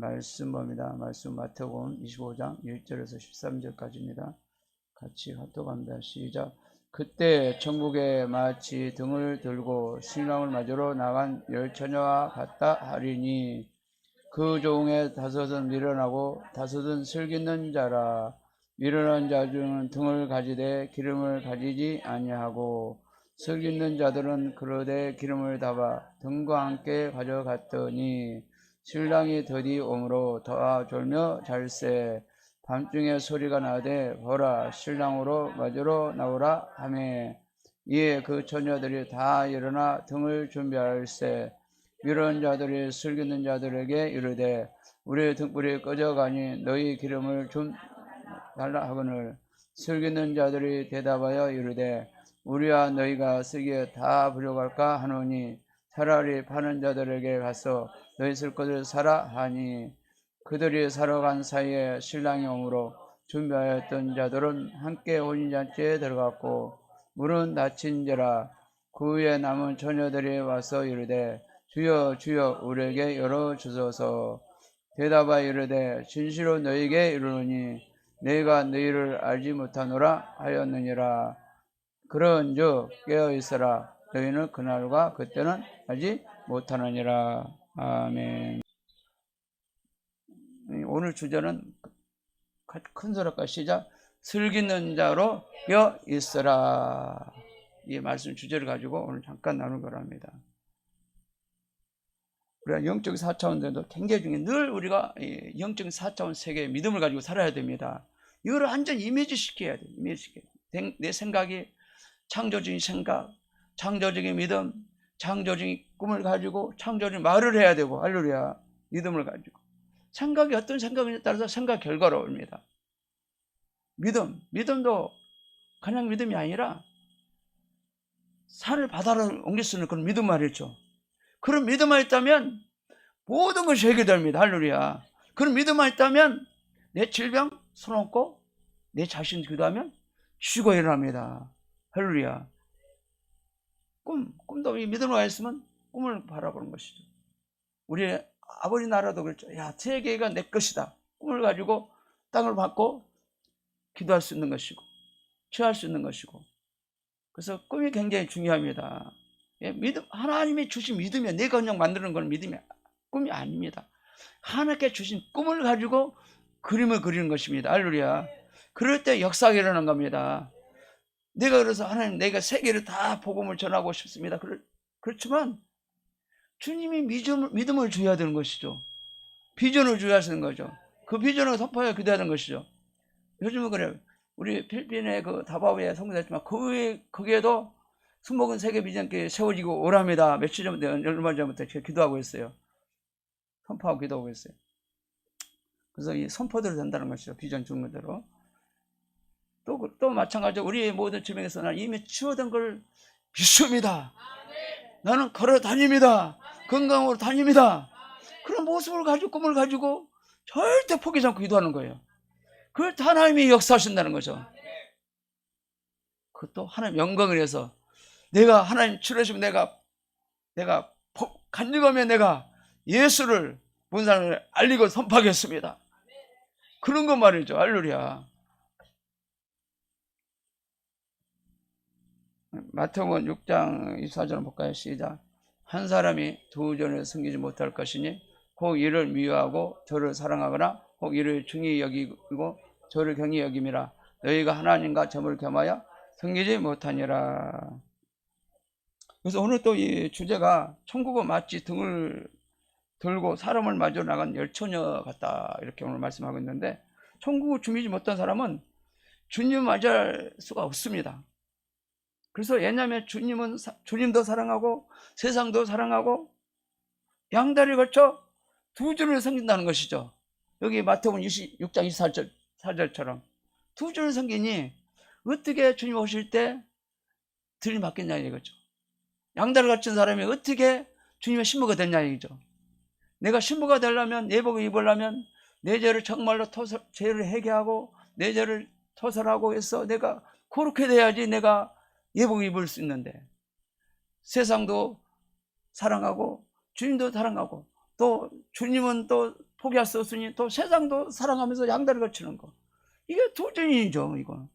말씀 봅니다. 말씀 마태복음 25장 1절에서 13절까지입니다. 같이 합독합니다. 시작. 그때 천국에 마치 등을 들고 신랑을 맞으러 나간 열 처녀와 같다 하리니 그 종의 다섯은 미련하고 다섯은 슬기는 자라. 미련한 자 중은 등을 가지되 기름을 가지지 아니하고 슬기는 자들은 그러되 기름을 담아 등과 함께 가져갔더니 신랑이 드디 오므로 더 졸며 잘세. 밤중에 소리가 나되 보라 신랑으로 맞으러 나오라 하매 이에 그 처녀들이 다 일어나 등을 준비할세. 미련한 자들이 슬기는 자들에게 이르되 우리의 등불이 꺼져가니 너희 기름을 좀 달라 하거늘 슬기는 자들이 대답하여 이르되 우리와 너희가 쓰기에 다 부족할까 하노니 차라리 파는 자들에게 가서 너희 쓸 것을 사라 하니 그들이 사러 간 사이에 신랑이 오므로 준비하였던 자들은 함께 혼인잔치에 들어갔고 문은 닫힌지라. 그 후에 남은 처녀들이 와서 이르되 주여 주여 우리에게 열어주소서. 대답하여 이르되 진실로 너희에게 이르노니 내가 너희를 알지 못하노라 하였느니라. 그런즉 깨어있으라. 너희는 그날과 그때는 알지 못하느니라. 아멘. 오늘 주제는 큰 소리가 시작. 슬기는 자로 깨어있으라. 이 말씀 주제를 가지고 오늘 잠깐 나눌 거랍니다. 우리가 영적 4차원들도 경계 중에 늘 우리가 영적 4차원 세계의 믿음을 가지고 살아야 됩니다. 이거를 완전히 이미지 시켜야 돼요. 내 생각이 창조적인 생각, 창조적인 믿음, 창조적인 꿈을 가지고 창조적인 말을 해야 되고, 할렐루야, 믿음을 가지고. 생각이 어떤 생각이냐에 따라서 생각 결과로 옵니다. 믿음도 그냥 믿음이 아니라 산을 바다로 옮길 수 있는 그런 믿음 말이죠. 그런 믿음만 있다면 모든 것이 해결됩니다. 할렐루야. 그런 믿음만 있다면 내 질병 손 얹고 내 자신 기도하면 쉬고 일어납니다. 할렐루야. 꿈도 이 믿음으로 가 있으면 꿈을 바라보는 것이죠. 우리 아버지 나라도 그랬죠. 야, 세계가 내 것이다. 꿈을 가지고 땅을 받고 기도할 수 있는 것이고 취할 수 있는 것이고. 그래서 꿈이 굉장히 중요합니다. 믿음, 하나님이 주신 믿음이 내가 그냥 만드는 건 믿음이 꿈이 아닙니다. 하나님께 주신 꿈을 가지고 그림을 그리는 것입니다. 할렐루야. 그럴 때 역사가 일어나는 겁니다. 내가 그래서 하나님, 내가 세계를 다 복음을 전하고 싶습니다. 그렇지만 주님이 믿음을 줘야 되는 것이죠. 비전을 줘야 하는 거죠. 그 비전을 선포해야 기도하는 것이죠. 요즘은 그래요. 우리 필리핀의 그 다바오에 성공했지만 거기에도 수목은 세계 비전교회 세워지고 오랍니다. 며칠 전부터, 얼마 전부터 제가 기도하고 있어요. 선포하고 기도하고 있어요. 그래서 이 선포대로 된다는 것이죠. 비전 주는 대로. 또 마찬가지로 우리 모든 주변에서 나는 이미 치유된 걸 믿습니다. 나는 걸어 다닙니다. 건강으로 다닙니다. 그런 모습을 가지고 꿈을 가지고 절대 포기하지 않고 기도하는 거예요. 그걸 하나님이 역사하신다는 거죠. 그것도 하나님 영광을 위해서 내가 하나님 치료하시면 내가 간직하면 내가 예수를 본 사람을 알리고 선포하겠습니다. 그런 거 말이죠. 할렐루야. 마태복음 6장 24절을 볼까요? 시작. 한 사람이 두 전을 섬기지 못할 것이니 혹 이를 미워하고 저를 사랑하거나 혹 이를 중히 여기고 저를 경히 여김이라. 너희가 하나님과 점을 겸하여 섬기지 못하니라. 그래서 오늘 또 이 주제가 천국은 마치 등을 들고 사람을 맞으러 나간 열처녀 같다, 이렇게 오늘 말씀하고 있는데, 천국을 주미지 못한 사람은 주님 맞이할 수가 없습니다. 그래서 왜냐하면 주님은 주님도 사랑하고 세상도 사랑하고 양다리를 걸쳐 두 주를 섬긴다는 것이죠. 여기 마태복음 6장 24절처럼 두 주를 섬기니 어떻게 주님 오실 때 들이받겠냐 이거죠. 양다리를 갖춘 사람이 어떻게 주님의 신부가 됐냐 이거죠. 내가 신부가 되려면, 예복을 입으려면 내 죄를 정말로 죄를 회개하고 내 죄를 토설하고 해서 내가 그렇게 돼야지 내가 예복을 입을 수 있는데, 세상도 사랑하고 주님도 사랑하고 또 주님은 또 포기할 수 없으니 또 세상도 사랑하면서 양다리 거치는 거. 이게 도전이죠, 이거.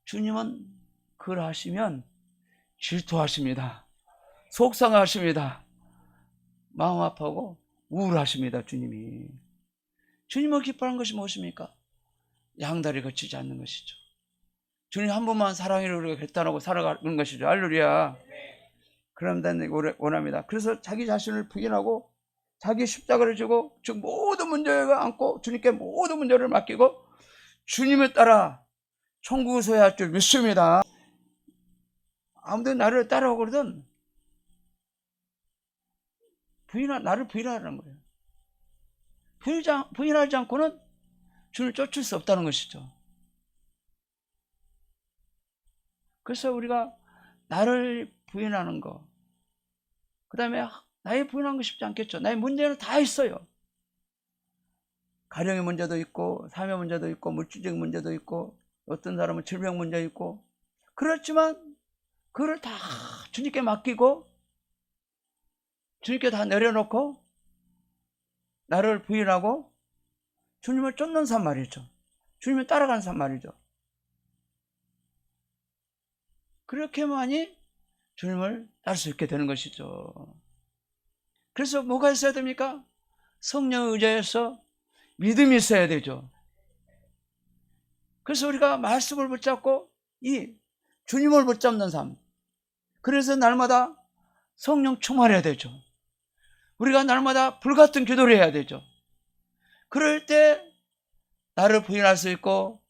주님은 그걸 하시면 질투하십니다. 속상하십니다. 마음 아파하고 우울하십니다, 주님이. 주님을 기뻐하는 것이 무엇입니까? 양다리 거치지 않는 것이죠. 주님 한 번만 사랑으로 우리가 결단하고 살아가는 것이죠. 할렐루야. 그럼 난 원합니다. 그래서 자기 자신을 부인하고 자기 십자가를 지고 즉 모든 문제를 안고 주님께 모든 문제를 맡기고 주님을 따라 천국에 서야 할 줄 믿습니다. 아무도 나를 따라오거든 나를 부인하라는 거예요. 부인하지 않고는 주를 쫓을 수 없다는 것이죠. 그래서 우리가 나를 부인하는 거, 그 다음에 나의 부인하는 거 쉽지 않겠죠. 나의 문제는 다 있어요. 가정의 문제도 있고 삶의 문제도 있고 물질적인 문제도 있고 어떤 사람은 질병 문제 있고, 그렇지만 그걸 다 주님께 맡기고 주님께 다 내려놓고 나를 부인하고 주님을 쫓는 삶 말이죠. 주님을 따라가는 삶 말이죠. 그렇게만이 주님을 따를 수 있게 되는 것이죠. 그래서 뭐가 있어야 됩니까? 성령의 의지에서 믿음이 있어야 되죠. 그래서 우리가 말씀을 붙잡고 이 주님을 붙잡는 삶, 그래서 날마다 성령 충만해야 되죠. 우리가 날마다 불같은 기도를 해야 되죠. 그럴 때 나를 부인할 수 있고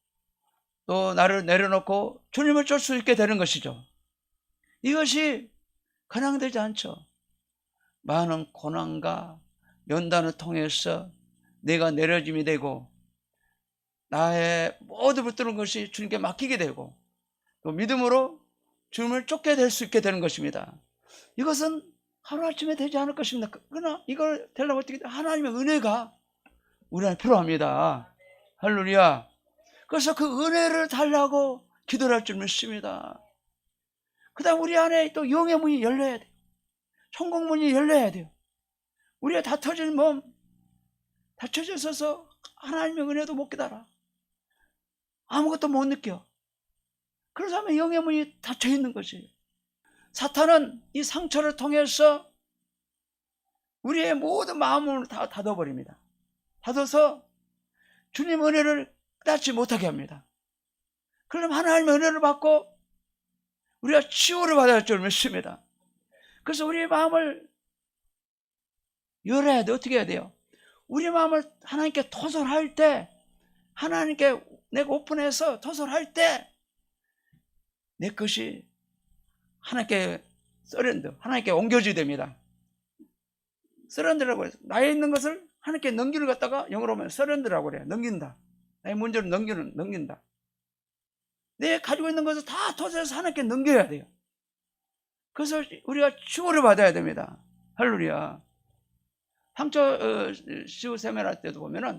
또 나를 내려놓고 주님을 쫓을 수 있게 되는 것이죠. 이것이 그냥 되지 않죠. 많은 고난과 연단을 통해서 내가 내려짐이 되고 나의 모든 붙드는 것이 주님께 맡기게 되고 또 믿음으로 주님을 쫓게 될 수 있게 되는 것입니다. 이것은 하루아침에 되지 않을 것입니다. 그러나 이걸 되려면 어떻게 하나님의 은혜가 우리한테 필요합니다. 할렐루야. 그래서 그 은혜를 달라고 기도를 할 줄 믿습니다. 그 다음 우리 안에 또 영의 문이 열려야 돼요. 천국 문이 열려야 돼요. 우리가 다 터진 몸, 닫혀져 있어서 하나님의 은혜도 못 깨달아. 아무것도 못 느껴. 그래서 하면 영의 문이 닫혀 있는 것이에요. 사탄은 이 상처를 통해서 우리의 모든 마음을 다 닫아버립니다. 닫아서 주님 은혜를 깨닫지 못하게 합니다. 그럼 하나님의 은혜를 받고 우리가 치유를 받아야 할 줄 믿습니다. 그래서 우리의 마음을 열어야 돼. 어떻게 해야 돼요? 우리 마음을 하나님께 토설할 때, 하나님께 내가 오픈해서 토설할 때 내 것이 하나님께 서렌더, 하나님께 옮겨져야 됩니다. 서렌더라고 해서 나에 있는 것을 하나님께 넘기는 갖다가 영어로 하면 서렌더라고 그래요. 넘긴다. 나의 문제를 넘긴다. 내 가지고 있는 것을 다 토설해서 하나님께 넘겨야 돼요. 그래서 우리가 치유를 받아야 됩니다. 할렐루야. 상처 치유 세미나 때도 보면은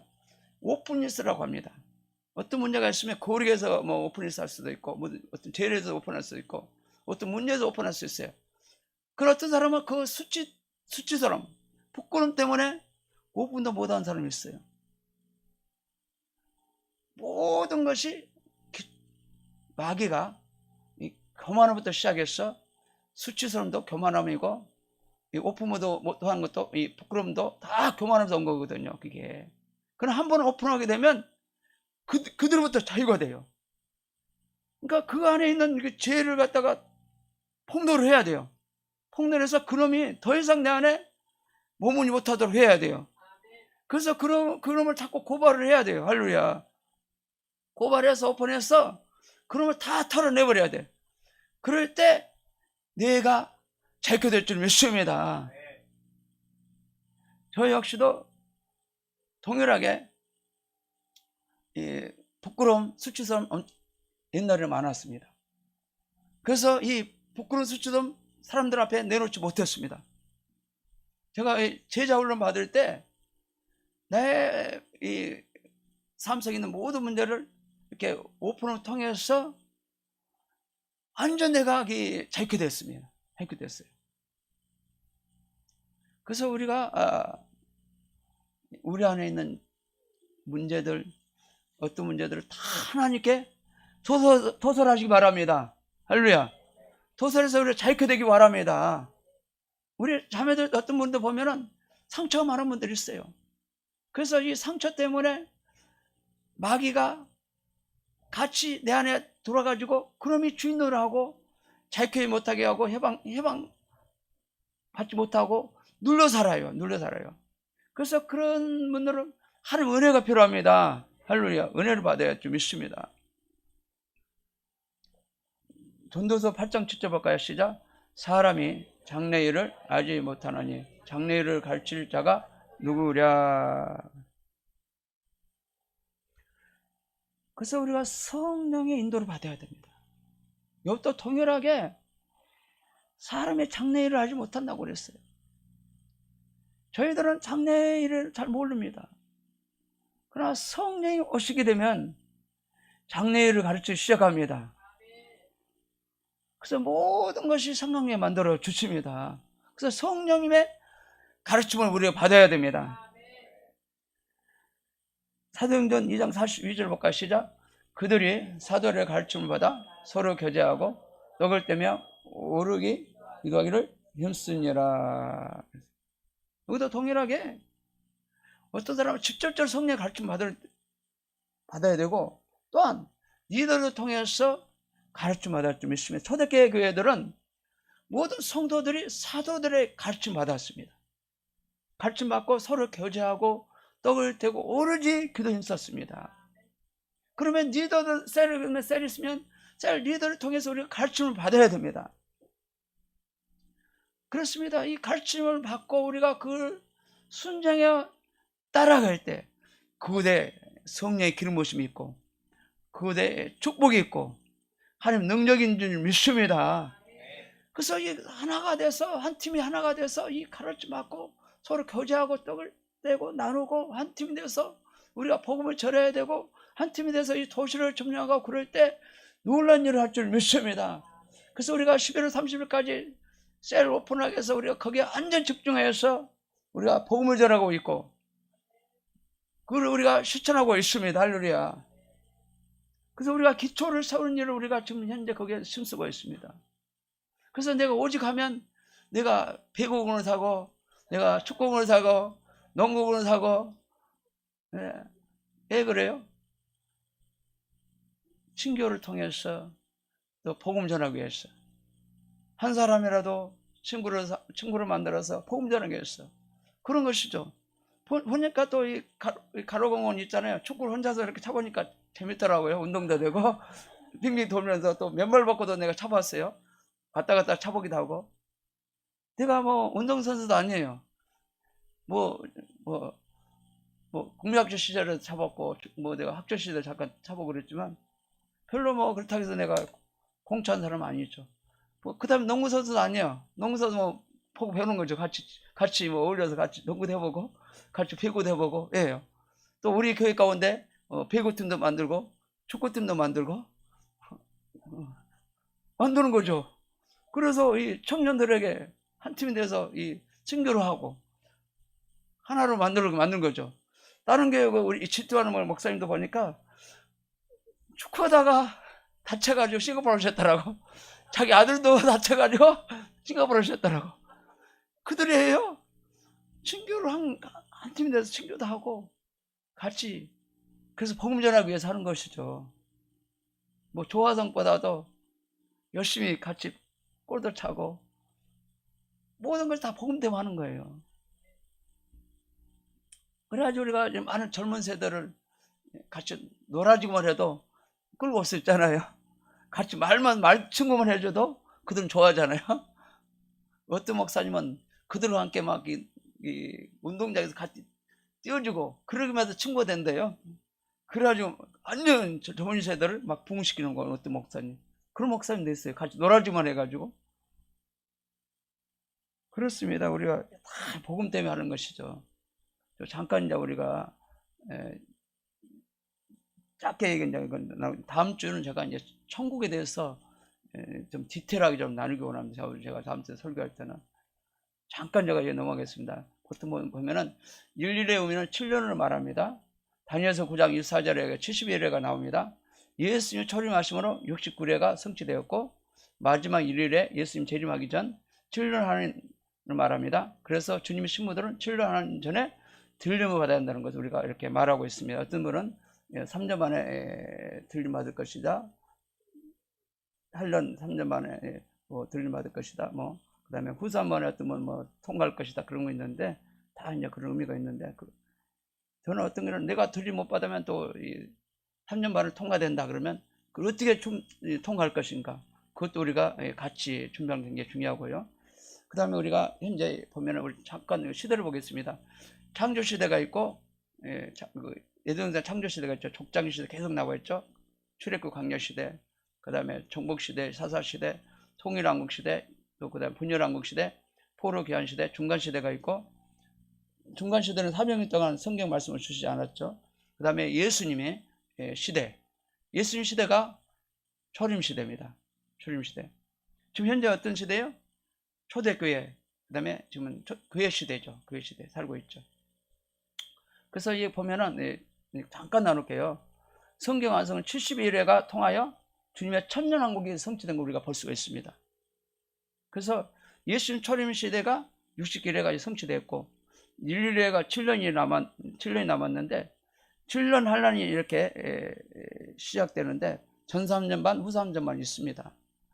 오픈리스라고 합니다. 어떤 문제가 있으면 거리에서 뭐 오픈리스 할 수도 있고, 뭐 어떤 죄에서 오픈할 수도 있고, 어떤 문제에서 오픈할 수 있어요. 그런 어떤 사람은 그 수치처럼 부끄럼 때문에 오픈도 못하는 사람이 있어요. 모든 것이 마귀가 이 교만함부터 시작해서 수치스러움도 교만함이고, 이 오픈도 못하는 것도 이 부끄러움도 다 교만하면서 온 거거든요. 그게. 그럼 한 번 오픈하게 되면 그들부터 자유가 돼요. 그러니까 그 안에 있는 그 죄를 갖다가 폭로를 해야 돼요. 폭로를 해서 그놈이 더 이상 내 안에 머무지 못하도록 해야 돼요. 그래서 그놈을 자꾸 고발을 해야 돼요. 할렐루야. 고발해서 오픈해서 그놈을 다 털어내버려야 돼. 그럴 때 내가 자유될 줄 믿습니다. 저 역시도 동일하게 이 부끄러움, 수치스러움 옛날에 많았습니다. 그래서 이 부끄러운 수치스러움 사람들 앞에 내놓지 못했습니다. 제가 제자 훈련 받을 때 내 이 삶 속에 있는 모든 문제를 이렇게 오픈을 통해서 완전 내가 자유케 됐습니다. 자유케 됐어요. 그래서 우리가 우리 안에 있는 문제들, 어떤 문제들을 다 하나님께 도설하시기 바랍니다. 할렐루야. 도설해서 우리가 자유케 바랍니다. 우리 자매들 어떤 분들 보면은 상처가 많은 분들이 있어요. 그래서 이 상처 때문에 마귀가 같이 내 안에 들어와가지고 그놈이 주인노를 하고 자유케 못하게 하고 해방 받지 못하고 눌러 살아요. 그래서 그런 분들은 하나님 은혜가 필요합니다. 할렐루야. 은혜를 받아야 좀 믿습니다. 전도서 8장 7절 볼까요? 시작. 사람이 장래일을 알지 못하나니 장래일을 가르칠 자가 누구랴. 그래서 우리가 성령의 인도를 받아야 됩니다. 이것도 동일하게 사람의 장래일을 알지 못한다고 그랬어요. 저희들은 장래일을 잘 모릅니다. 그러나 성령이 오시게 되면 장래일을 가르치기 시작합니다. 그래서 모든 것이 성령이 만들어 주십니다. 그래서 성령님의 가르침을 우리가 받아야 됩니다. 사도행전 2장 42절 볼까요? 시작. 그들이 사도의 가르침을 받아 서로 교제하고 떡을 떼며 오르기 이거기를 힘쓰니라. 여기도 동일하게 어떤 사람은 직접적으로 성령의 가르침 받아야 되고, 또한 리더를 통해서 가르침 받을 줄 믿습니다. 초대교회 교회들은 모든 성도들이 사도들의 가르침 받았습니다. 가르침 받고 서로 교제하고 떡을 떼고 오로지 기도 힘썼습니다. 그러면 리더들 셀이 있으면 셀 리더를 통해서 우리가 가르침을 받아야 됩니다. 그렇습니다. 이 가르침을 받고 우리가 그걸 순종해 따라갈 때 그곳에 성령의 기름 부으심이 있고 그곳에 축복이 있고 하나님 능력인 줄 믿습니다. 그래서 이 하나가 돼서 한 팀이 하나가 돼서 이 가르침 받고 서로 교제하고 떡을 떼고 나누고 한 팀이 돼서 우리가 복음을 전해야 되고 한 팀이 돼서 이 도시를 점령하고 그럴 때 놀라운 일을 할 줄 믿습니다. 그래서 우리가 11월 30일까지 셀 오픈하기 위해서 우리가 거기에 완전 집중해서 우리가 복음을 전하고 있고 그걸 우리가 실천하고 있습니다. 할렐루야. 그래서 우리가 기초를 세우는 일을 우리가 지금 현재 거기에 힘쓰고 있습니다. 그래서 내가 오직 하면 내가 배구공을 사고 내가 축구공을 사고 농구공을 사고 왜 그래요? 친교를 통해서 또 복음 전하기 위해서 한 사람이라도 친구를 만들어서 복음 전하기 위해서 그런 것이죠. 보니까 또 이 가로공원 있잖아요. 축구를 혼자서 이렇게 차보니까 재밌더라고요. 운동도 되고 빙빙 돌면서 또 맨발 벗고도 내가 차봤어요. 왔다 갔다 차보기도 하고. 내가 뭐 운동선수도 아니에요. 국민학교 시절에 차봤고 내가 학교 시절에 잠깐 차보고 그랬지만 별로 뭐 그렇다고 해서 내가 공차한 사람 아니죠. 그 다음에 농구선수도 아니에요. 농구선수 보고 배우는 거죠. 같이 어울려서 같이 농구도 해보고 같이 배구도 해보고. 예요. 또 우리 교회 가운데 배구팀도 만들고 축구팀도 만들고 만드는 거죠. 그래서 이 청년들에게 한 팀이 돼서 이 친교를 하고 하나로 만든 거죠. 다른 교회 우리 집도하는 목사님도 보니까 축구하다가 다쳐가지고 싱가포르 오셨더라고. 자기 아들도 다쳐가지고 싱가포르 오셨더라고. 그들이 해요. 친교를 한 팀이 돼서 친교도 하고 같이 그래서 복음 전하기 위해서 하는 것이죠. 뭐 조화성보다도 열심히 같이 골도 차고 모든 걸 다 복음 때문에 하는 거예요. 그래가지고 우리가 많은 젊은 세대를 같이 놀아주기만 해도 끌고 올 수 있잖아요. 같이 말 친구만 해줘도 그들은 좋아하잖아요. 어떤 목사님은 그들과 함께 막 이 운동장에서 같이 뛰어주고 그러기만 해도 친구가 된대요. 그래가지고 완전 젊은 세대를 막 부흥시키는 거예요. 어떤 목사님. 그런 목사님도 있어요. 같이 놀아주기만 해가지고. 그렇습니다. 우리가 다 복음 때문에 하는 것이죠. 잠깐 이제 우리가 짧게 얘기한 다음 주는 제가 이제 천국에 대해서 좀 디테일하게 좀 나누기 원합니다. 제가 다음 주에 설교할 때는. 잠깐 제가 이제 넘어가겠습니다. 보통 보면은 일일의 의미는 7년을 말합니다. 다니엘서 9장 24절에 71회가 나옵니다. 예수님 초림하심으로 69회가 성취되었고 마지막 1일에 예수님 재림하기 전 7년 하나님을 말합니다. 그래서 주님의 신부들은 7년 하나님 전에 들림을 받아야 한다는 것을 우리가 이렇게 말하고 있습니다. 어떤 분은 3년 만에 들림 받을 것이다. 8년 3년 만에 들림 받을 것이다. 그 다음에 후 3번에 어떤 분 통과할 것이다. 그런 거 있는데 다 이제 그런 의미가 있는데 저는 어떤 거는 내가 들림 못 받으면 또 3년 반을 통과된다 그러면 그걸 어떻게 통과할 것인가, 그것도 우리가 같이 준비하는 게 중요하고요. 그 다음에 우리가 현재 보면은 우리 잠깐 시대를 보겠습니다. 창조 시대가 있고 예전에 창조 시대가 있죠. 족장 시대 계속 나와 있죠. 출애굽 광야 시대, 그 다음에 정복 시대, 사사 시대, 통일왕국 시대, 또 그 다음에 분열왕국 시대, 포로 귀환 시대, 중간 시대가 있고, 중간 시대는 400년 동안 성경 말씀을 주시지 않았죠. 그 다음에 예수님의 시대, 예수님 시대가 초림 시대입니다. 초림 시대. 지금 현재 어떤 시대예요? 초대교회. 그 다음에 지금은 교회 시대죠. 교회 시대 살고 있죠. 그래서 이 보면은 잠깐 나눌게요. 성경 완성은 71회가 통하여 주님의 천년왕국이 성취된 걸 우리가 볼 수가 있습니다. 그래서 예수님 초림 시대가 60기례가 성취됐고 1일회가 7년이 남았는데 7년 환란이 이렇게 시작되는데 전 3년 반, 후 3년 반 있습니다.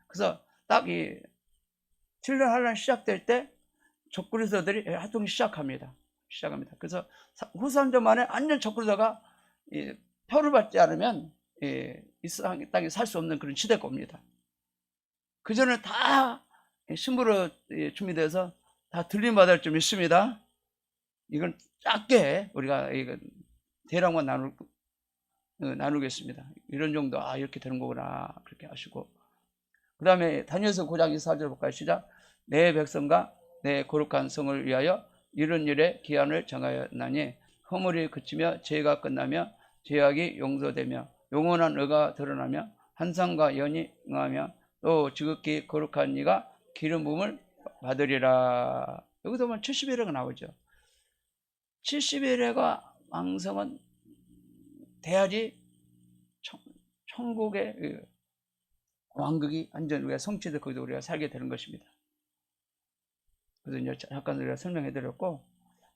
그래서 딱 이 7년 환란이 시작될 때 적그리스도들이 활동이 시작합니다. 그래서 후 3년 만에 완전 적그리스도가 표를 받지 않으면 이 땅에 살 수 없는 그런 시대가 옵니다. 그 전에 다 신부로 준비돼서 다 들림받을 좀 있습니다. 이건 짧게 우리가 대략만 나누겠습니다. 이런 정도, 이렇게 되는 거구나, 그렇게 하시고. 그 다음에 다니엘서 9장 24절 볼까요? 시작. 내 백성과 내 거룩한 성을 위하여 이런 일에 기한을 정하였나니 허물이 그치며 죄가 끝나며 죄악이 용서되며 영원한 의가 드러나며 환상과 연이 응하며 또 지극히 거룩한 이가 기름 부음을 받으리라. 여기서 보면 71회가 나오죠. 71회가 왕성은 돼야지 천국의 왕국이 완전 우리가 성취돼 거기서 우리가 살게 되는 것입니다. 그래서 이제 잠깐 우리가 설명해 드렸고,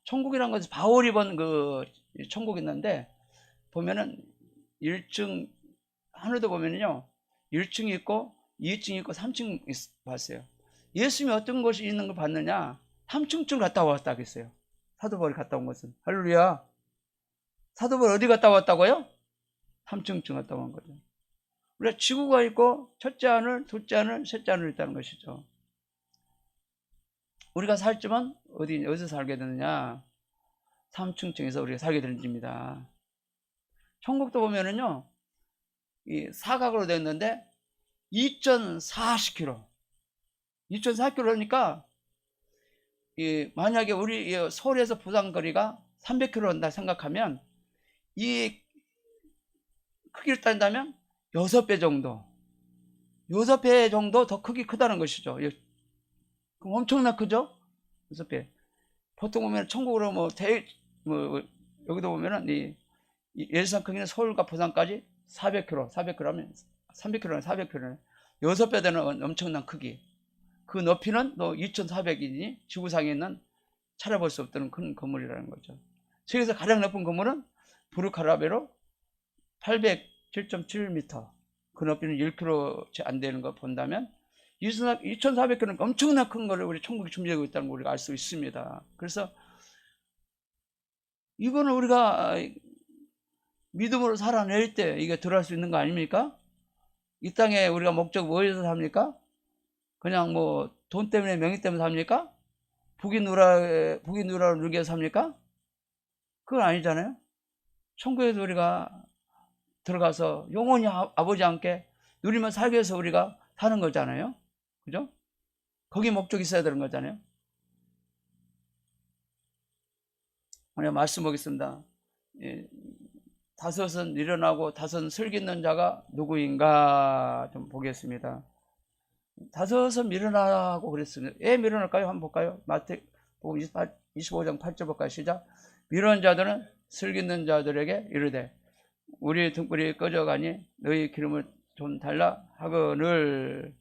천국이라는 것은 바울이 본 그 천국이 있는데 보면은 1층 하늘도 보면은요 1층이 있고 2층이 있고 3층 봤어요. 예수님이 어떤 곳이 있는 걸 봤느냐? 3층쯤 갔다 왔다 그랬어요. 사도 바울이 갔다 온 것은. 할렐루야. 사도 바울 어디 갔다 왔다고요? 3층쯤 갔다 온 거죠. 우리가 지구가 있고 첫째 하늘, 둘째 하늘, 셋째 하늘 있다는 것이죠. 우리가 살지만 어디서 살게 되느냐? 3층층에서 우리가 살게 되는 집입니다. 천국도 보면은요, 이 사각으로 되어 있는데 2,040km. 2,040km니까 만약에 우리 서울에서 부산 거리가 300km다 생각하면 이 크기를 딴다면 6배 정도, 6배 정도 더 크기 크다는 것이죠. 그럼 엄청나 크죠? 6배. 보통 보면 천국으로 여기도 보면은 이 예루살렘 크기는 서울과 부산까지 400km, 400km면 300km는 400km는 6배 되는 엄청난 크기. 그 높이는 또 2,400이니 지구상에 있는 찾아볼 수 없던 큰 건물이라는 거죠. 세계에서 가장 높은 건물은 부르크라베로 807.7m, 그 높이는 1km 채 안 되는 거 본다면 2,400km는 엄청난 큰 거를 우리 천국이 준비하고 있다는 걸 우리가 알 수 있습니다. 그래서 이거는 우리가 믿음으로 살아낼 때 이게 들어갈 수 있는 거 아닙니까? 이 땅에 우리가 목적 뭐에서 삽니까? 그냥 돈 때문에 명예 때문에 삽니까? 북이 누라를 누리기 위해서 삽니까? 그건 아니잖아요. 천국에서 우리가 들어가서 영원히 아버지 함께 누리며 살기 위해서 우리가 사는 거잖아요. 그죠? 거기 목적이 있어야 되는 거잖아요. 오늘 말씀 보겠습니다. 다섯은 일어나고 다섯은 슬기있는 자가 누구인가 좀 보겠습니다. 다섯은 밀어나고 그랬습니다. 왜 밀어날까요? 한번 볼까요? 복음 25장 8절까지 시작. 미련한 자들은 슬기는 자들에게 이르되 우리 등불이 꺼져가니 너희 기름을 좀 달라 하거늘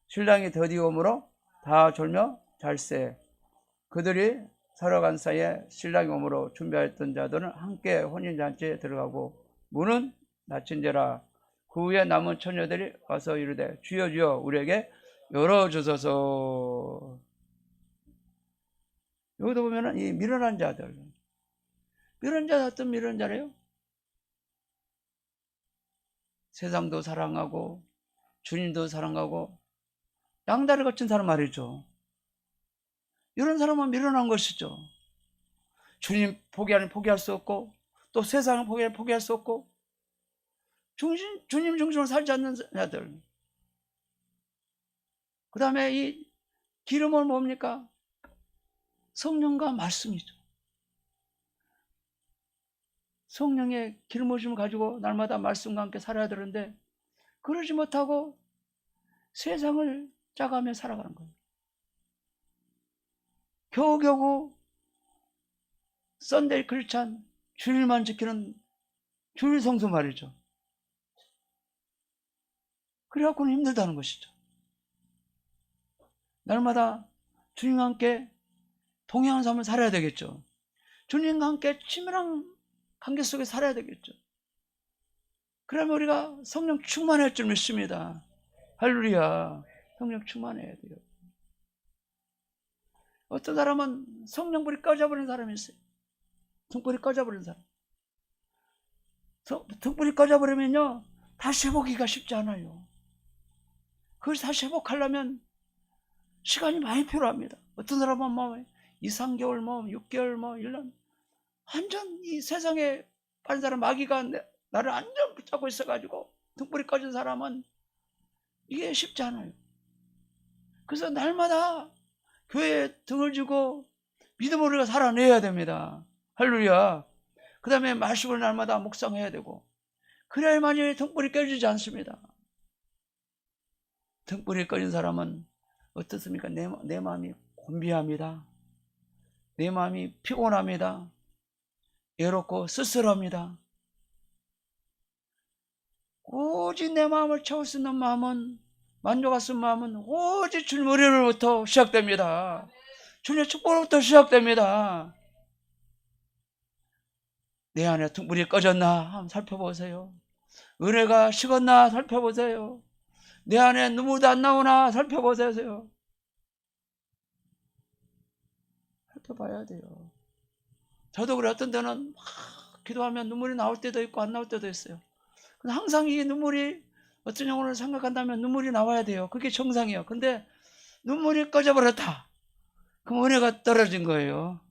신랑이 더디오므로 다 졸며 잘세. 그들이 살아간 사이에 신랑이 오므로 준비하였던 자들은 함께 혼인잔치에 들어가고 문은 닫힌지라. 그 후에 남은 처녀들이 와서 이르되 주여 주여 우리에게 열어주소서. 여기도 보면은 이 미련한 자들, 미련한 자 어떤 미련한 자래요? 세상도 사랑하고 주님도 사랑하고 양다리 거친 사람 말이죠. 이런 사람은 미련한 것이죠. 주님 포기하는 포기할 수 없고 또 세상을 포기할 수 없고 주님 중심으로 살지 않는 자들. 그 다음에 이 기름은 뭡니까? 성령과 말씀이죠. 성령의 기름 부으심을 가지고 날마다 말씀과 함께 살아야 되는데 그러지 못하고 세상을 짜가며 살아가는 거예요. 겨우겨우 썬데이 크리스찬 주일만 지키는 주일 성수 말이죠. 그래갖고는 힘들다는 것이죠. 날마다 주님과 함께 동행하는 삶을 살아야 되겠죠. 주님과 함께 친밀한 관계 속에 살아야 되겠죠. 그러면 우리가 성령 충만할 줄 믿습니다. 할렐루야. 성령 충만해야 돼요. 어떤 사람은 성령불이 꺼져버린 사람이 있어요. 등불이 꺼져버린 사람. 등불이 꺼져버리면요 다시 회복하기가 쉽지 않아요. 그걸 다시 회복하려면 시간이 많이 필요합니다. 어떤 사람은 뭐 2, 3개월, 뭐 6개월, 뭐 1년 완전 이 세상에 빠진 사람 마귀가 나를 완전 붙잡고 있어가지고 등불이 꺼진 사람은 이게 쉽지 않아요. 그래서 날마다 교회에 등을 주고 믿음으로 우리가 살아내야 됩니다. 할렐루야. 그 다음에 말씀을 날마다 묵상해야 되고 그래야만이 등불이 꺼지지 않습니다. 등불이 꺼진 사람은 어떻습니까? 내 마음이 곤비합니다. 내 마음이 피곤합니다. 외롭고 쓸쓸합니다. 오직 내 마음을 채울 수 있는 마음은 만족할 수 있는 마음은 오직 주님 은혜로부터 시작됩니다. 주님의 축복으로부터 시작됩니다. 내 안에 등불이 꺼졌나 한번 살펴보세요. 은혜가 식었나 살펴보세요. 내 안에 눈물도 안 나오나 살펴보세요. 살펴봐야 돼요. 저도 그래 어떤 때는 막 기도하면 눈물이 나올 때도 있고 안 나올 때도 있어요. 항상 이 눈물이 어떤 영혼을 생각한다면 눈물이 나와야 돼요. 그게 정상이에요. 근데 눈물이 꺼져버렸다. 그럼 은혜가 떨어진 거예요.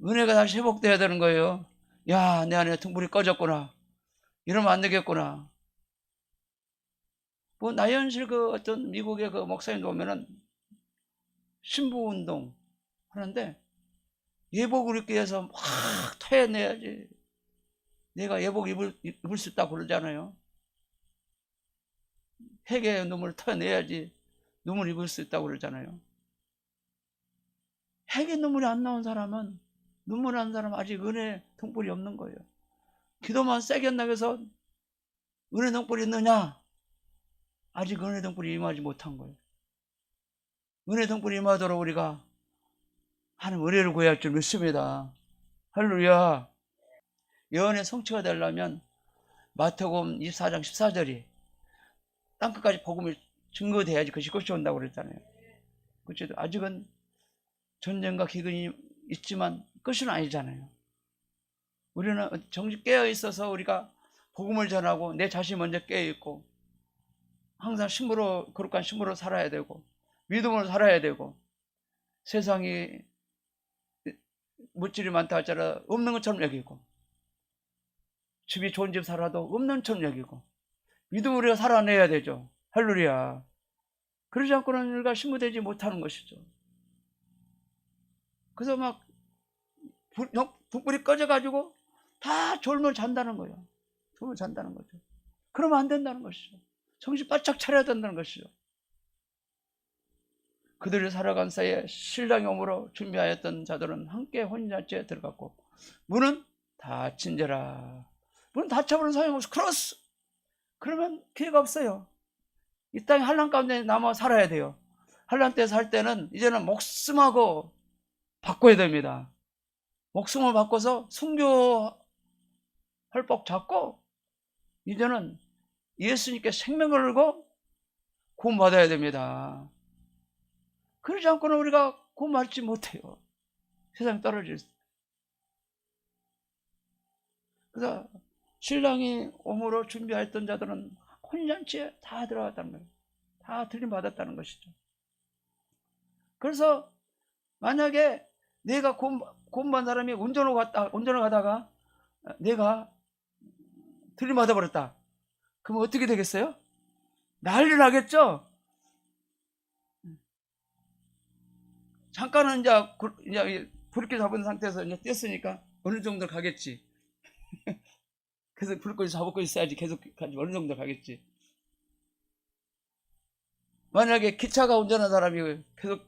은혜가 다시 회복돼야 되는 거예요. 야, 내 안에 등불이 꺼졌구나. 이러면 안 되겠구나. 뭐 나연실 그 어떤 미국의 그 목사님도 보면은 신부운동 하는데 예복을 입기 위해서 막 토해내야지. 내가 예복 입을 수 있다고 그러잖아요. 회개의 눈물을 토해내야지 눈물 입을 수 있다고 그러잖아요. 회개 눈물이 안 나온 사람은 눈물 난 사람은 아직 은혜 등불이 없는 거예요. 기도만 세게 한다고 해서 은혜 등불이 있느냐? 아직 은혜 등불이 임하지 못한 거예요. 은혜 등불이 임하도록 우리가 하나님 은혜를 구해야 할 줄 믿습니다. 할렐루야. 예언의 성취가 되려면 마태복음 24장 14절이 땅끝까지 복음이 증거돼야지 그것이 끝이 온다고 그랬잖아요. 그렇죠? 아직은 전쟁과 기근이 있지만 끝은 아니잖아요. 우리는 정직 깨어 있어서 우리가 복음을 전하고 내 자신이 먼저 깨어 있고 항상 신부로 거룩한 신부로 살아야 되고 믿음으로 살아야 되고 세상이 물질이 많다 할지라도 없는 것처럼 여기고 집이 좋은 집 살아도 없는 것처럼 여기고 믿음으로 우리가 살아내야 되죠. 할렐루야. 그러지 않고는 우리가 신부되지 못하는 것이죠. 그래서 막 불불이 꺼져가지고 다 졸면 잔다는 거예요. 졸면 잔다는 거죠. 그러면 안 된다는 것이죠. 정신 바짝 차려야 된다는 것이죠. 그들이 살아간 사이에 신랑이 오므로 준비하였던 자들은 함께 혼인잔치에 들어갔고 문은 닫힌지라. 문 닫혀버린 소용없어. 크로스. 그러면 기회가 없어요. 이 땅에 환난 가운데 남아 살아야 돼요. 환난 때 살 때는 이제는 목숨하고 바꿔야 됩니다. 목숨을 바꿔서 순교할 법 잡고 이제는 예수님께 생명을 걸고 구원받아야 됩니다. 그러지 않고는 우리가 구원받지 못해요. 세상 떨어질 때. 그래서 신랑이 오므로 준비했던 자들은 혼인잔치에 다 들어갔다는 거예요. 다 들림받았다는 것이죠. 그래서 만약에 내가 구원받은 사람이 운전을 가다가 내가 들림받아 버렸다. 그럼 어떻게 되겠어요? 난리 나겠죠? 잠깐은 이제 불길 잡은 상태에서 이제 뗐으니까 어느 정도 가겠지. 그래서 불길 잡고 있어야지 계속 가지. 어느 정도 가겠지. 만약에 기차가 운전한 사람이 계속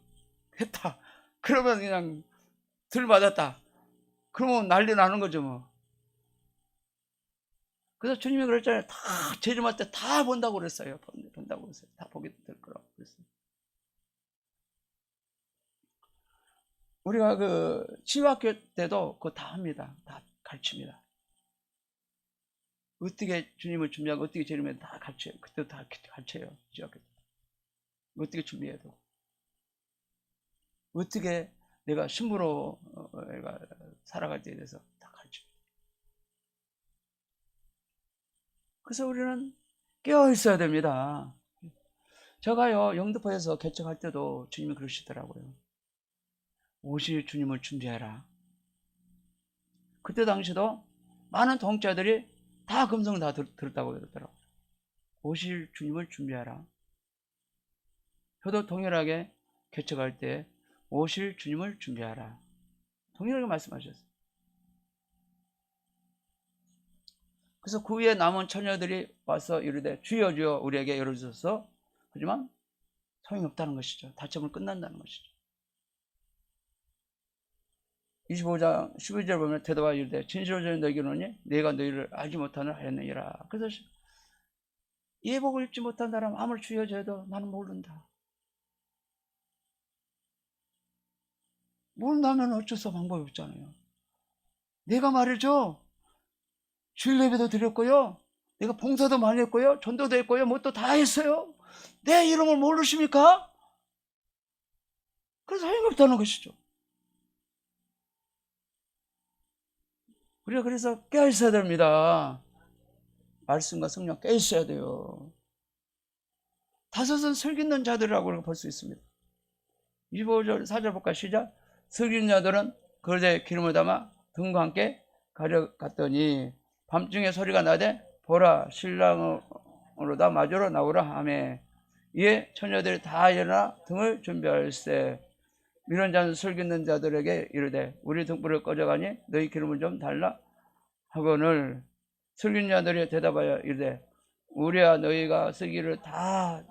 했다. 그러면 그냥 들맞았다. 그러면 난리 나는 거죠, 뭐. 그래서 주님이 그랬잖아요. 다 재림할 때 다 본다고 그랬어요. 본다고 그랬어요. 다 보게 될 거라고 그랬어요. 우리가 그 치유학교 때도 그거 다 합니다. 다 가르칩니다. 어떻게 주님을 준비하고 어떻게 재림에 다 가르쳐요. 그때도 다 가르쳐요. 치유학교 때. 어떻게 준비해도. 어떻게 내가 신부로 내가 살아갈지에 대해서 다 가르쳐요. 그래서 우리는 깨어 있어야 됩니다. 제가요 영등포에서 개척할 때도 주님이 그러시더라고요. 오실 주님을 준비해라. 그때 당시도 많은 동자들이 다 금성 다 들었다고 그러더라고요. 오실 주님을 준비하라. 저도 동일하게 개척할 때 오실 주님을 준비하라. 동일하게 말씀하셨어요. 그래서 그 위에 남은 처녀들이 와서 이르되 주여 주여 우리에게 열어주소서. 하지만 소용이 없다는 것이죠. 다툼은 끝난다는 것이죠. 25장 12절 보면 대답하여 이르되 진실로 너희에게 이르노니 내가 너희를 알지 못하는 하였느니라. 그래서 예복을 입지 못한 사람 아무리 주여 주여도 나는 모른다. 모른다면 어쩔 수 방법이 없잖아요. 내가 말이죠. 주일 예배도 드렸고요. 내가 봉사도 많이 했고요. 전도도 했고요. 뭐 또 다 했어요. 내 이름을 모르십니까? 그래서 소용없다는 것이죠. 우리가 그래서 깨어 있어야 됩니다. 말씀과 성령 깨어 있어야 돼요. 다섯은 설깃는 자들이라고 볼 수 있습니다. 25절 4절 볼까 시작. 설깃는 자들은 그릇에 기름을 담아 등과 함께 가져갔더니 밤중에 소리가 나되 보라 신랑으로다 마주로 나오라 하매 이에 처녀들이 다 일어나 등을 준비할세. 미련 자는 설깃는 자들에게 이르되 우리 등불을 꺼져가니 너희 기름을 좀 달라 하거늘 설깃는 자들이 대답하여 이르되 우리야 너희가 쓰기를 다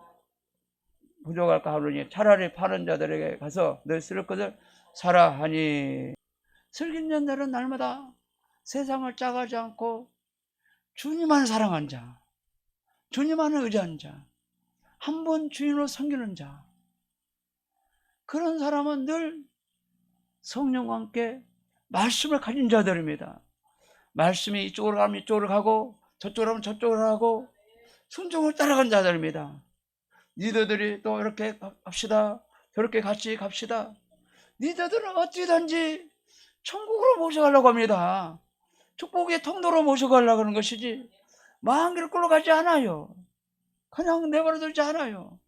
부족할까 하노니 차라리 파는 자들에게 가서 너희 쓸 것을 사라 하니. 설깃는 자들은 날마다 세상을 짜가지 않고 주님만을 사랑한 자, 주님만을 의지한 자, 한 번 주인으로 섬기는 자, 그런 사람은 늘 성령과 함께 말씀을 가진 자들입니다. 말씀이 이쪽으로 가면 이쪽으로 가고 저쪽으로 가면 저쪽으로 가고 순종을 따라간 자들입니다. 리더들이 또 이렇게 갑시다, 저렇게 같이 갑시다. 리더들은 어찌든지 천국으로 모셔가려고 합니다. 축복의 통로로 모셔가려고 하는 것이지 망한 길을 끌고 가지 않아요. 그냥 내버려 두지 않아요.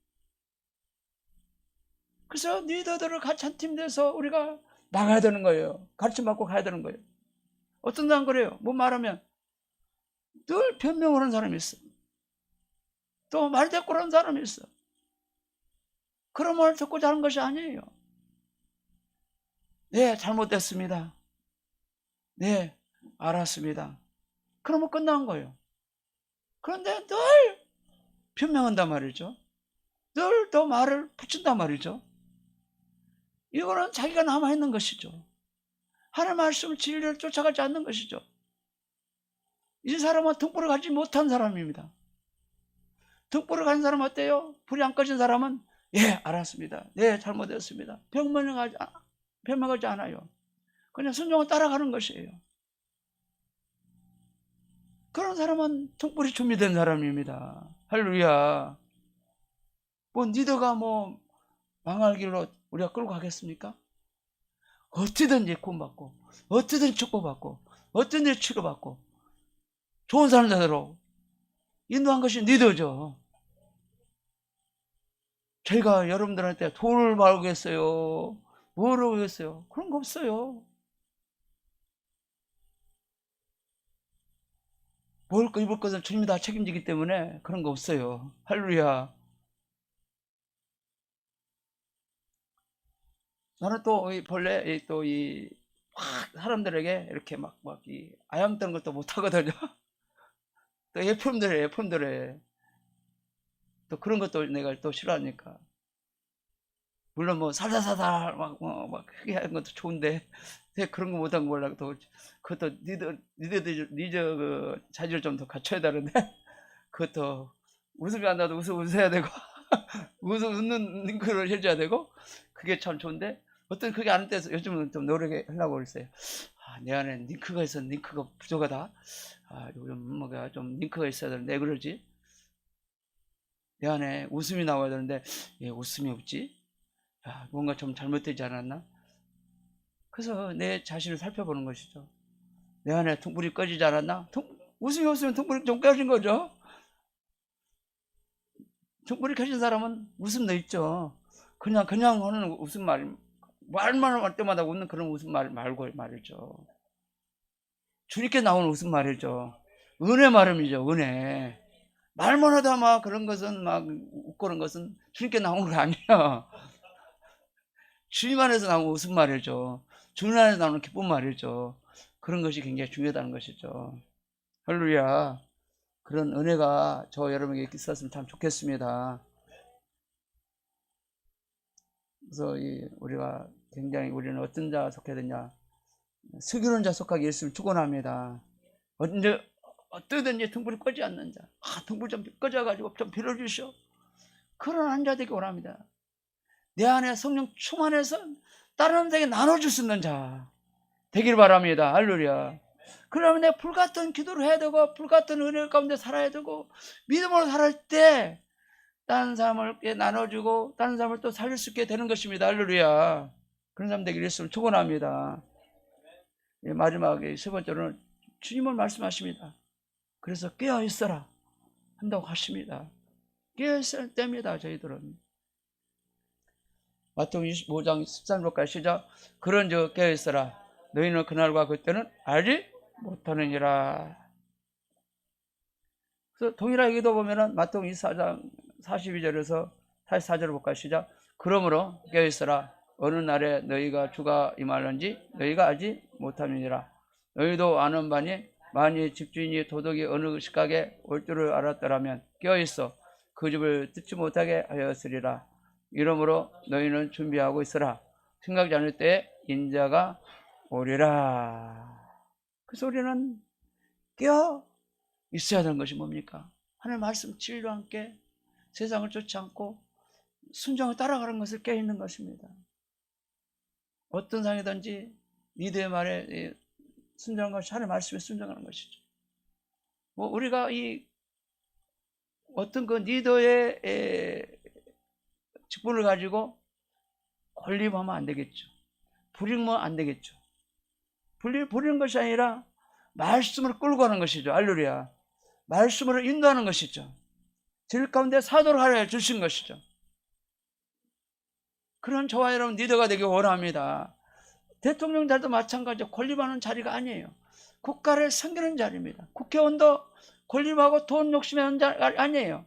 그래서 리더들을 같이 한 팀 돼서 우리가 나가야 되는 거예요. 가르침 받고 가야 되는 거예요. 어떤 사람 그래요. 뭐 말하면 늘 변명을 하는 사람이 있어. 또 말대꾸를 하는 사람이 있어. 그런 말을 듣고자 하는 것이 아니에요. 네, 잘못됐습니다. 네, 알았습니다. 그러면 끝난 거예요. 그런데 늘 변명한단 말이죠. 늘 더 말을 붙인단 말이죠. 이거는 자기가 남아있는 것이죠. 하나님의 말씀 진리를 쫓아가지 않는 것이죠. 이 사람은 등불을 가지 못한 사람입니다. 등불을 가진 사람은 어때요? 불이 안 꺼진 사람은 예, 알았습니다. 네, 잘못했습니다. 변명하지 않아요. 그냥 순종을 따라가는 것이에요. 그런 사람은 등불이 준비된 사람입니다. 할렐루야. 뭐 니더가 뭐 망할 길로 우리가 끌고 가겠습니까? 어떻게든지 구원받고 어떻게든지 축복받고 어떻게든지 치료받고 좋은 사람 되도록 인도한 것이 니더죠. 저희가 여러분들한테 돈을 벌겠어요, 뭐라고 하겠어요? 그런 거 없어요. 먹을 거 입을 것은 주님이 다 책임지기 때문에 그런 거 없어요. 할렐루야. 나는 또 본래 또이 사람들에게 이렇게 막 이 아양 떠는 것도 못 하거든요. 또 예품들에 또 그런 것도 내가 또 싫어하니까. 물론 뭐 살살살살 막 크게 하는 것도 좋은데 그런 거 못한 거 몰라. 또 그것도 니저 그 자질을 좀 더 갖춰야 되는데 그것도 웃음이 안 나도 웃어야 되고 웃는 링크를 해줘야 되고 그게 참 좋은데 어떤 그게 안 돼서 요즘은 좀 노력하려고 그랬어요. 내 안에 링크가 있어. 링크가 부족하다. 요즘 뭐가 좀 링크가 있어야 되는데 왜 그러지? 내 안에 웃음이 나와야 되는데 왜 웃음이 없지? 뭔가 좀 잘못되지 않았나? 그래서 내 자신을 살펴보는 것이죠. 내 안에 등불이 꺼지지 않았나? 웃음이 없으면 등불이 좀 꺼진 거죠. 등불이 켜진 사람은 웃음도 있죠. 그냥 하는 웃음 말만 할 때마다 웃는 그런 웃음 말고 말이죠. 주님께 나오는 웃음 말이죠. 은혜 말음이죠. 은혜. 말만 하다 막 그런 것은 막 웃고 그런 것은 주님께 나오는 거 아니에요. 주님 안에서 나오는 웃음 말이죠. 주님 안에서 나오는 기쁨 말이죠. 그런 것이 굉장히 중요하다는 것이죠. 할렐루야. 그런 은혜가 저 여러분에게 있었으면 참 좋겠습니다. 그래서 우리가 굉장히 우리는 어떤 자 속해야 되냐? 슬기로운 자 속하기 있으면 축원합니다. 어떠든지 등불이 꺼지 않는 자, 등불 좀 꺼져가지고 좀 빌어주시오. 그런 한 자 되기 원합니다. 내 안에 성령 충만해서 다른 사람에게 나눠줄 수 있는 자 되길 바랍니다. 할렐루야. 그러면 내 불같은 기도를 해야 되고 불같은 은혜 가운데 살아야 되고 믿음으로 살아갈 때 다른 사람을 나눠주고 다른 사람을 또 살릴 수 있게 되는 것입니다. 할렐루야. 그런 사람 되기를 했으면 축원합니다. 마지막에 세 번째로는 주님은 말씀하십니다. 그래서 깨어있어라 한다고 하십니다. 깨어있을 때입니다. 저희들은 마태복음 25장 13절까지 시작. 그런즉 깨어있어라 너희는 그날과 그때는 알지 못하느니라. 그래서 동일하게 기도보면은 마태복음 24장 42절에서 44절을 볼까요? 시작. 그러므로 깨어있어라 어느 날에 너희가 주가 임하는지 너희가 알지 못함이니라. 너희도 아는 바니 만일 집주인이 도둑이 어느 시각에 올 줄을 알았더라면 깨어있어 그 집을 뜯지 못하게 하였으리라. 이러므로 너희는 준비하고 있어라. 생각지 않을 때에 인자가 오리라. 그래서 우리는 깨어 있어야 되는 것이 뭡니까? 하나님의 말씀 진리와 함께 세상을 쫓지 않고 순종을 따라가는 것을 깨어있는 것입니다. 어떤 상이든지 니드의 말에 순종하는 것이 하나님의 말씀에 순종하는 것이죠. 우리가 어떤 그 니더의 직분을 가지고 건립하면 안 되겠죠. 부리면 안 되겠죠. 부리는 것이 아니라 말씀으로 끌고 가는 것이죠. 할렐루야. 말씀으로 인도하는 것이죠. 질 가운데 사도를 하려 주신 것이죠. 그런 저와 여러분 리더가 되기 원합니다. 대통령 자리도 마찬가지로 건립하는 자리가 아니에요. 국가를 섬기는 자리입니다. 국회의원도 건립하고 돈 욕심하는 자리 아니에요.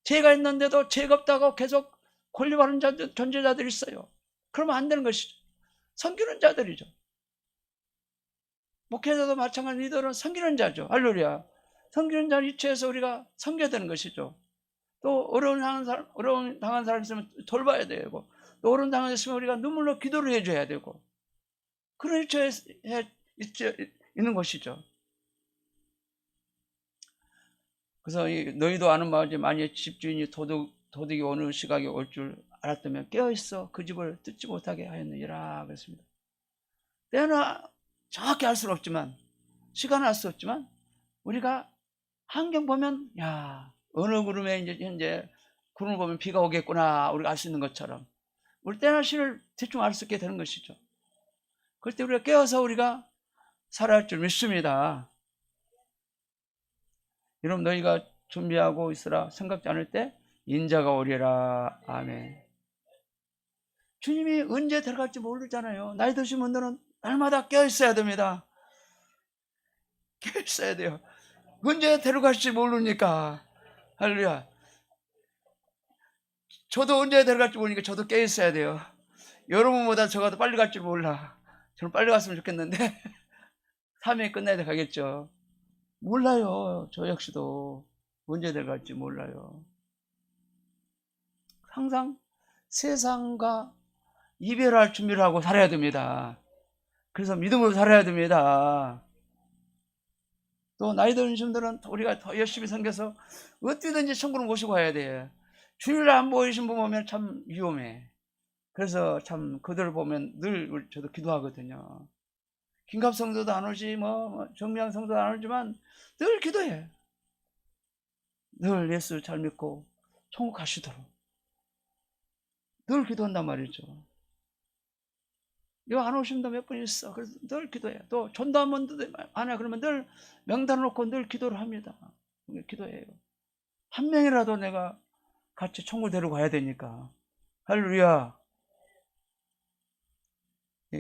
죄가 있는데도 죄가 없다고 계속 건립하는 존재자들이 있어요. 그러면 안 되는 것이죠. 섬기는 자들이죠. 목회자도 마찬가지 리더는 섬기는 자죠. 할렐루야. 섬기는 자를 이체해서 우리가 섬겨야 되는 것이죠. 또 어려운 당한 사람 있으면 돌봐야 되고 또 어려운 상황에 있으면 우리가 눈물로 기도를 해줘야 되고, 그런 일처에 있는 것이죠. 그래서 너희도 아는 바지 만약 집주인이 도둑이 어느 시각에 올 줄 알았다면 깨어있어 그 집을 뜯지 못하게 하였느니라 그랬습니다. 때는 정확히 알 수는 없지만, 시간은 알 수 없지만, 우리가 환경 보면 야 어느 구름에 이제 현재 구름을 보면 비가 오겠구나 우리가 알 수 있는 것처럼 우리 때나 시를 대충 알 수 있게 되는 것이죠. 그럴 때 우리가 깨어서 우리가 살아야 할 줄 믿습니다. 여러분 너희가 준비하고 있으라 생각지 않을 때 인자가 오리라. 아멘. 주님이 언제 들어갈지 모르잖아요. 나이 드신 분들은 날마다 깨어있어야 됩니다. 깨어있어야 돼요. 언제 데려갈지 모르니까. 할렐루야. 저도 언제 데려갈지 모르니까 저도 깨어있어야 돼요. 여러분보다 저가 더 빨리 갈 줄 몰라. 저는 빨리 갔으면 좋겠는데 3회 끝나야 돼 가겠죠. 몰라요. 저 역시도 언제 데려갈지 몰라요. 항상 세상과 이별할 준비를 하고 살아야 됩니다. 그래서 믿음으로 살아야 됩니다. 또 나이 드신 분들은 우리가 더 열심히 섬겨서 어떻게든지 천국을 모시고 가야 돼. 주일 안 보이신 분 보면 참 위험해. 그래서 참 그들을 보면 늘 저도 기도하거든요. 김갑 성도도 안 오지 정미양 성도도 안 오지만 늘 기도해. 늘 예수 잘 믿고 천국 가시도록 늘 기도한단 말이죠. 이거 안 오신 분 몇 분 있어. 그래서 늘 기도해. 또 전도 한 번도 안 해. 그러면 늘 명단 놓고 늘 기도를 합니다. 기도해요. 한 명이라도 내가 같이 천국 데리고 가야 되니까. 할렐루야.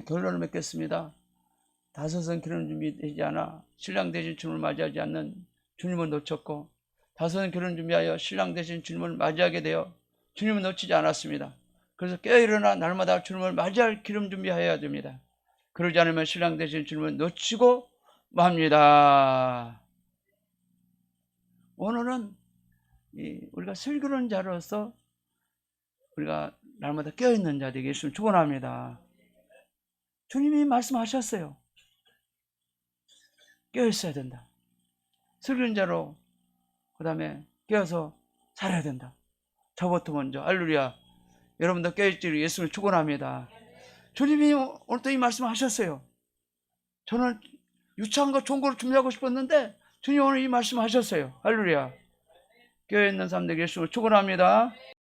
결론을 맺겠습니다. 다섯은 결혼 준비되지 않아 신랑 되신 주님을 맞이하지 않는 주님을 놓쳤고, 다섯은 결혼 준비하여 신랑 되신 주님을 맞이하게 되어 주님을 놓치지 않았습니다. 그래서 깨어일어나 날마다 주님을 맞이할 기름 준비해야 됩니다. 그러지 않으면 신랑 되신 주님을 놓치고 맙니다. 오늘은 우리가 슬기로운 자로서 우리가 날마다 깨어있는 자 되게 예수님 축원합니다. 주님이 말씀하셨어요. 깨어있어야 된다. 슬기로운 자로 그 다음에 깨어서 살아야 된다. 저부터 먼저. 할렐루야. 여러분도 깨어있기를 예수님을 축원합니다. 주님이 오늘 또 이 말씀을 하셨어요. 저는 유치한 거 좋은 걸 준비하고 싶었는데 주님 오늘 이 말씀을 하셨어요. 할렐루야. 깨어있는 사람들 예수님을 축원합니다.